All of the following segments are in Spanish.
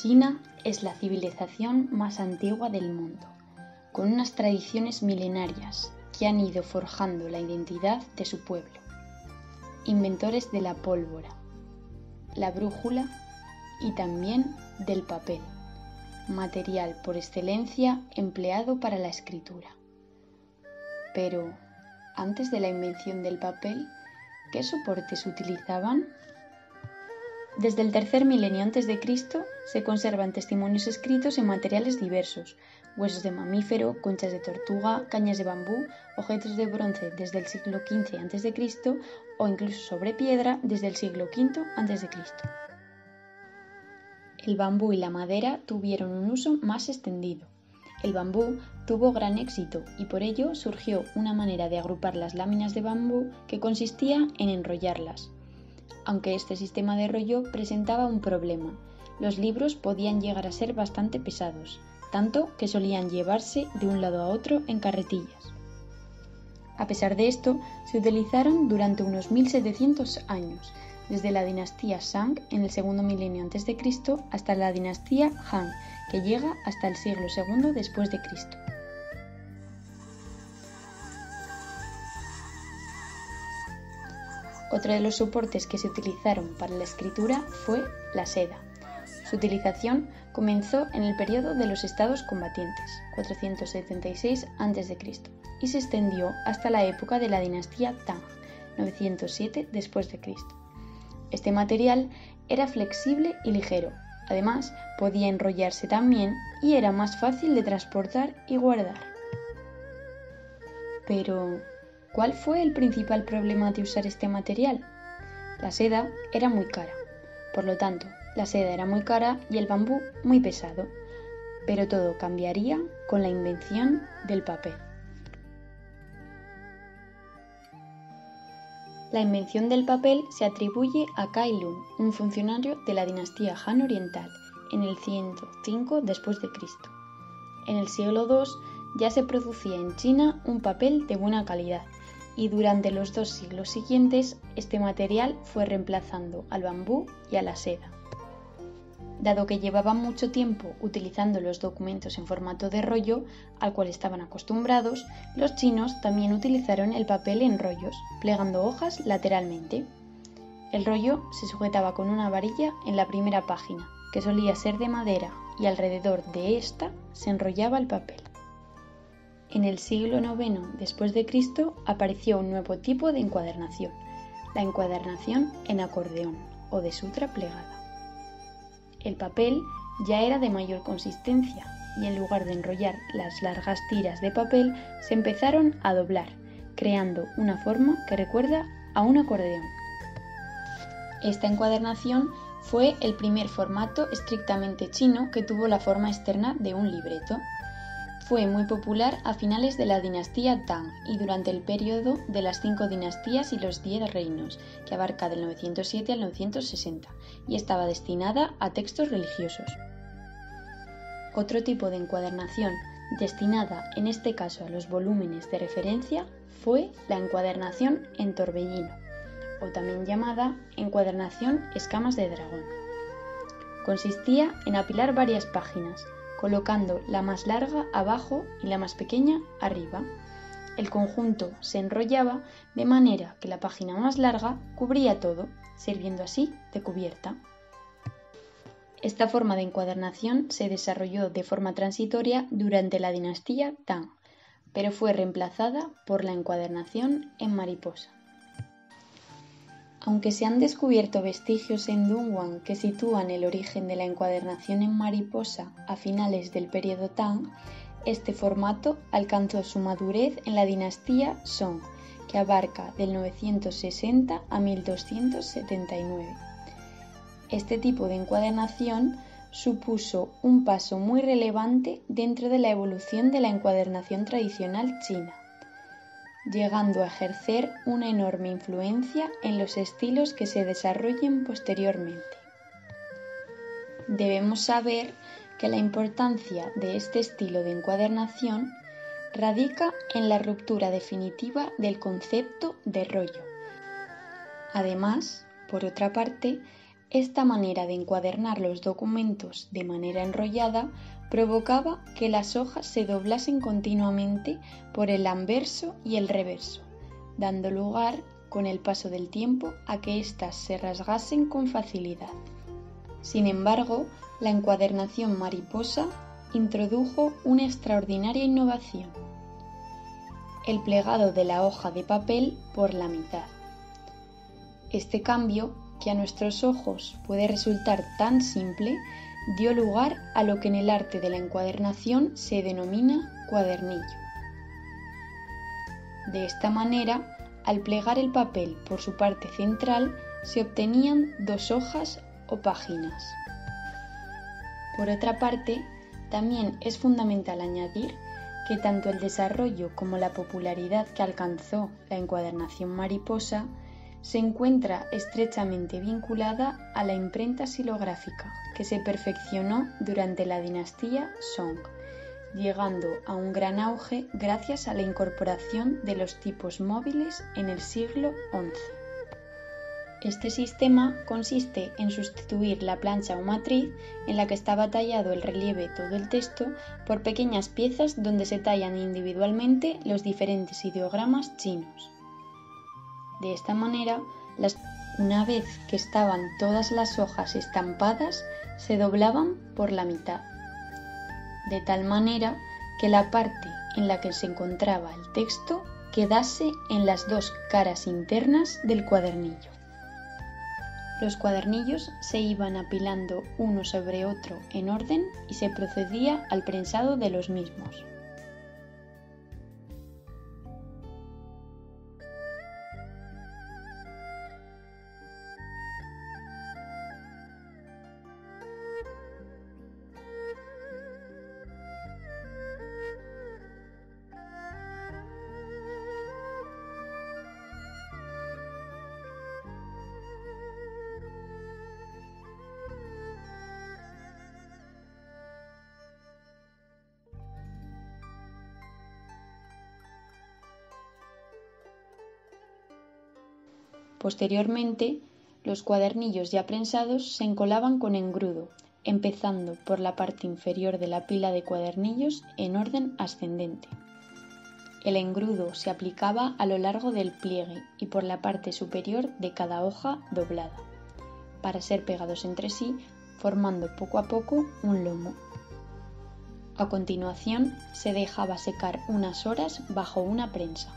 China es la civilización más antigua del mundo, con unas tradiciones milenarias que han ido forjando la identidad de su pueblo. Inventores de la pólvora, la brújula y también del papel, material por excelencia empleado para la escritura. Pero, antes de la invención del papel, ¿qué soportes utilizaban? Desde el tercer milenio a.C. se conservan testimonios escritos en materiales diversos: huesos de mamífero, conchas de tortuga, cañas de bambú, objetos de bronce desde el siglo XV a.C. o incluso sobre piedra desde el siglo V a.C. El bambú y la madera tuvieron un uso más extendido. El bambú tuvo gran éxito y por ello surgió una manera de agrupar las láminas de bambú que consistía en enrollarlas. Aunque este sistema de rollo presentaba un problema: los libros podían llegar a ser bastante pesados, tanto que solían llevarse de un lado a otro en carretillas. A pesar de esto, se utilizaron durante unos 1700 años, desde la dinastía Shang en el segundo milenio a.C. hasta la dinastía Han, que llega hasta el siglo II después de Cristo. Otro de los soportes que se utilizaron para la escritura fue la seda. Su utilización comenzó en el periodo de los estados combatientes, 476 a.C., y se extendió hasta la época de la dinastía Tang, 907 después de Cristo. Este material era flexible y ligero, además podía enrollarse también y era más fácil de transportar y guardar. Pero, ¿cuál fue el principal problema de usar este material? La seda era muy cara. Por lo tanto, la seda era muy cara y el bambú muy pesado. Pero todo cambiaría con la invención del papel. La invención del papel se atribuye a Cai Lun, un funcionario de la dinastía Han Oriental, en el 105 después de Cristo. En el siglo II ya se producía en China un papel de buena calidad, y durante los 2 siglos siguientes este material fue reemplazando al bambú y a la seda. Dado que llevaban mucho tiempo utilizando los documentos en formato de rollo, al cual estaban acostumbrados, los chinos también utilizaron el papel en rollos, plegando hojas lateralmente. El rollo se sujetaba con una varilla en la primera página, que solía ser de madera, y alrededor de esta se enrollaba el papel. En el siglo IX después de Cristo apareció un nuevo tipo de encuadernación, la encuadernación en acordeón o de sutra plegada. El papel ya era de mayor consistencia y en lugar de enrollar las largas tiras de papel se empezaron a doblar, creando una forma que recuerda a un acordeón. Esta encuadernación fue el primer formato estrictamente chino que tuvo la forma externa de un libreto. Fue muy popular a finales de la dinastía Tang y durante el periodo de las 5 dinastías y los 10 reinos, que abarca del 907 al 960, y estaba destinada a textos religiosos. Otro tipo de encuadernación, destinada en este caso a los volúmenes de referencia, fue la encuadernación en torbellino, o también llamada encuadernación escamas de dragón. Consistía en apilar varias páginas, colocando la más larga abajo y la más pequeña arriba. El conjunto se enrollaba de manera que la página más larga cubría todo, sirviendo así de cubierta. Esta forma de encuadernación se desarrolló de forma transitoria durante la dinastía Tang, pero fue reemplazada por la encuadernación en mariposa. Aunque se han descubierto vestigios en Dunhuang que sitúan el origen de la encuadernación en mariposa a finales del periodo Tang, este formato alcanzó su madurez en la dinastía Song, que abarca del 960 a 1279. Este tipo de encuadernación supuso un paso muy relevante dentro de la evolución de la encuadernación tradicional china, llegando a ejercer una enorme influencia en los estilos que se desarrollen posteriormente. Debemos saber que la importancia de este estilo de encuadernación radica en la ruptura definitiva del concepto de rollo. Además, por otra parte, Esta manera de encuadernar los documentos de manera enrollada provocaba que las hojas se doblasen continuamente por el anverso y el reverso, dando lugar, con el paso del tiempo, a que éstas se rasgasen con facilidad. Sin embargo, la encuadernación mariposa introdujo una extraordinaria innovación: el plegado de la hoja de papel por la mitad. Este cambio, que a nuestros ojos puede resultar tan simple, dio lugar a lo que en el arte de la encuadernación se denomina cuadernillo. De esta manera, al plegar el papel por su parte central, se obtenían 2 hojas o páginas. Por otra parte, también es fundamental añadir que tanto el desarrollo como la popularidad que alcanzó la encuadernación mariposa se encuentra estrechamente vinculada a la imprenta xilográfica, que se perfeccionó durante la dinastía Song, llegando a un gran auge gracias a la incorporación de los tipos móviles en el siglo XI. Este sistema consiste en sustituir la plancha o matriz en la que estaba tallado el relieve todo el texto por pequeñas piezas donde se tallan individualmente los diferentes ideogramas chinos. De esta manera, una vez que estaban todas las hojas estampadas, se doblaban por la mitad, de tal manera que la parte en la que se encontraba el texto quedase en las 2 caras internas del cuadernillo. Los cuadernillos se iban apilando uno sobre otro en orden y se procedía al prensado de los mismos. Posteriormente, los cuadernillos ya prensados se encolaban con engrudo, empezando por la parte inferior de la pila de cuadernillos en orden ascendente. El engrudo se aplicaba a lo largo del pliegue y por la parte superior de cada hoja doblada, para ser pegados entre sí, formando poco a poco un lomo. A continuación, se dejaba secar unas horas bajo una prensa.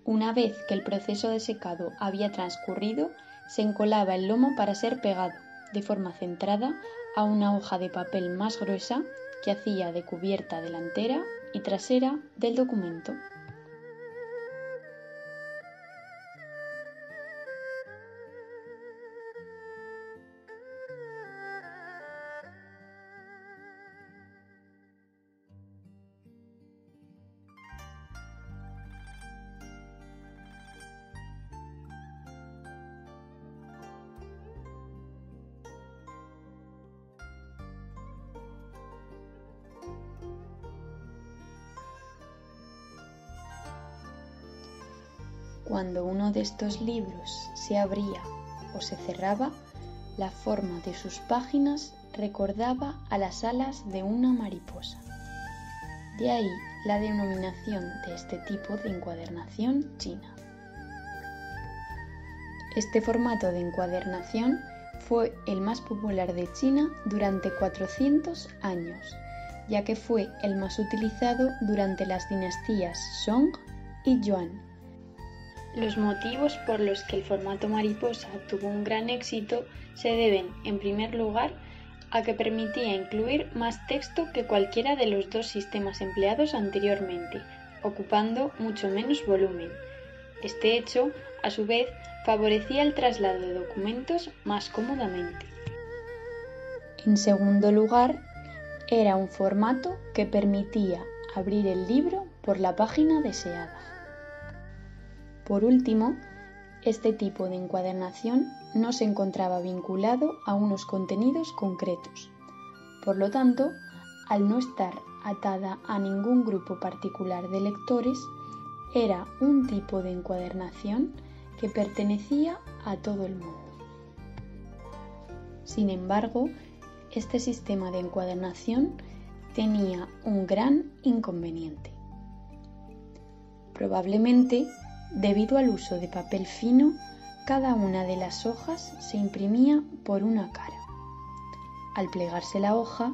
Una vez que el proceso de secado había transcurrido, se encolaba el lomo para ser pegado, de forma centrada, a una hoja de papel más gruesa que hacía de cubierta delantera y trasera del documento. Cuando uno de estos libros se abría o se cerraba, la forma de sus páginas recordaba a las alas de una mariposa. De ahí la denominación de este tipo de encuadernación china. Este formato de encuadernación fue el más popular de China durante 400 años, ya que fue el más utilizado durante las dinastías Song y Yuan. Los motivos por los que el formato mariposa tuvo un gran éxito se deben, en primer lugar, a que permitía incluir más texto que cualquiera de los 2 sistemas empleados anteriormente, ocupando mucho menos volumen. Este hecho, a su vez, favorecía el traslado de documentos más cómodamente. En segundo lugar, era un formato que permitía abrir el libro por la página deseada. Por último, este tipo de encuadernación no se encontraba vinculado a unos contenidos concretos. Por lo tanto, al no estar atada a ningún grupo particular de lectores, era un tipo de encuadernación que pertenecía a todo el mundo. Sin embargo, este sistema de encuadernación tenía un gran inconveniente. Probablemente, debido al uso de papel fino, cada una de las hojas se imprimía por una cara. Al plegarse la hoja,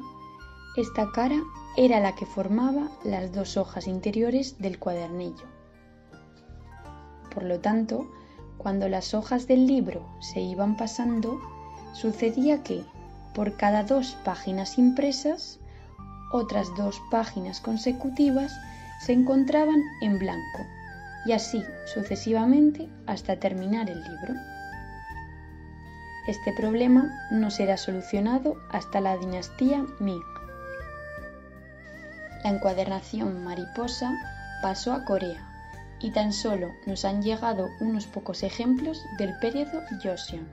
esta cara era la que formaba las dos hojas interiores del cuadernillo. Por lo tanto, cuando las hojas del libro se iban pasando, sucedía que, por cada 2 páginas impresas, otras 2 páginas consecutivas se encontraban en blanco, y así sucesivamente hasta terminar el libro. Este problema no será solucionado hasta la dinastía Ming. La encuadernación mariposa pasó a Corea y tan solo nos han llegado unos pocos ejemplos del período Joseon.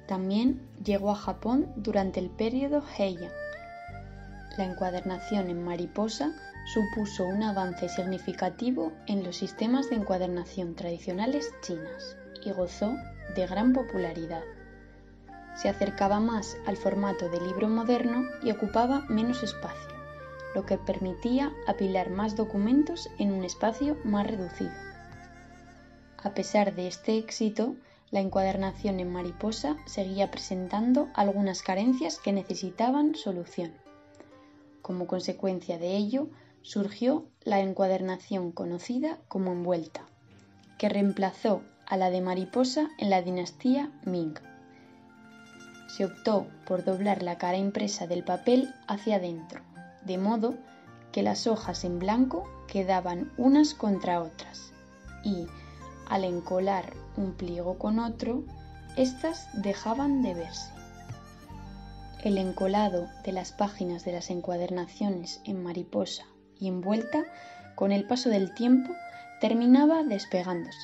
También llegó a Japón durante el período Heian. La encuadernación en mariposa supuso un avance significativo en los sistemas de encuadernación tradicionales chinas y gozó de gran popularidad. Se acercaba más al formato de libro moderno y ocupaba menos espacio, lo que permitía apilar más documentos en un espacio más reducido. A pesar de este éxito, la encuadernación en mariposa seguía presentando algunas carencias que necesitaban solución. Como consecuencia de ello, surgió la encuadernación conocida como envuelta, que reemplazó a la de mariposa en la dinastía Ming. Se optó por doblar la cara impresa del papel hacia adentro, de modo que las hojas en blanco quedaban unas contra otras y, al encolar un pliego con otro, éstas dejaban de verse. El encolado de las páginas de las encuadernaciones en mariposa y envuelta, con el paso del tiempo, terminaba despegándose,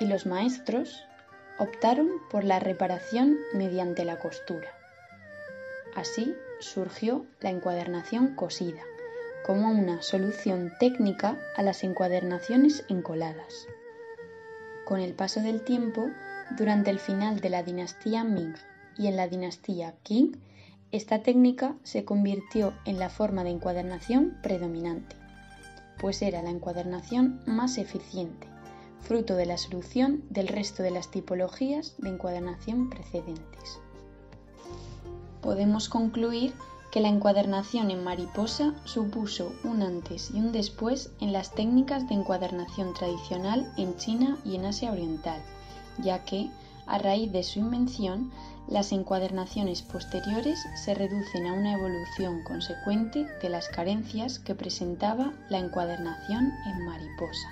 y los maestros optaron por la reparación mediante la costura. Así surgió la encuadernación cosida, como una solución técnica a las encuadernaciones encoladas. Con el paso del tiempo, durante el final de la dinastía Ming y en la dinastía Qing, esta técnica se convirtió en la forma de encuadernación predominante, pues era la encuadernación más eficiente, fruto de la solución del resto de las tipologías de encuadernación precedentes. Podemos concluir que la encuadernación en mariposa supuso un antes y un después en las técnicas de encuadernación tradicional en China y en Asia Oriental, ya que, a raíz de su invención, las encuadernaciones posteriores se reducen a una evolución consecuente de las carencias que presentaba la encuadernación en mariposa.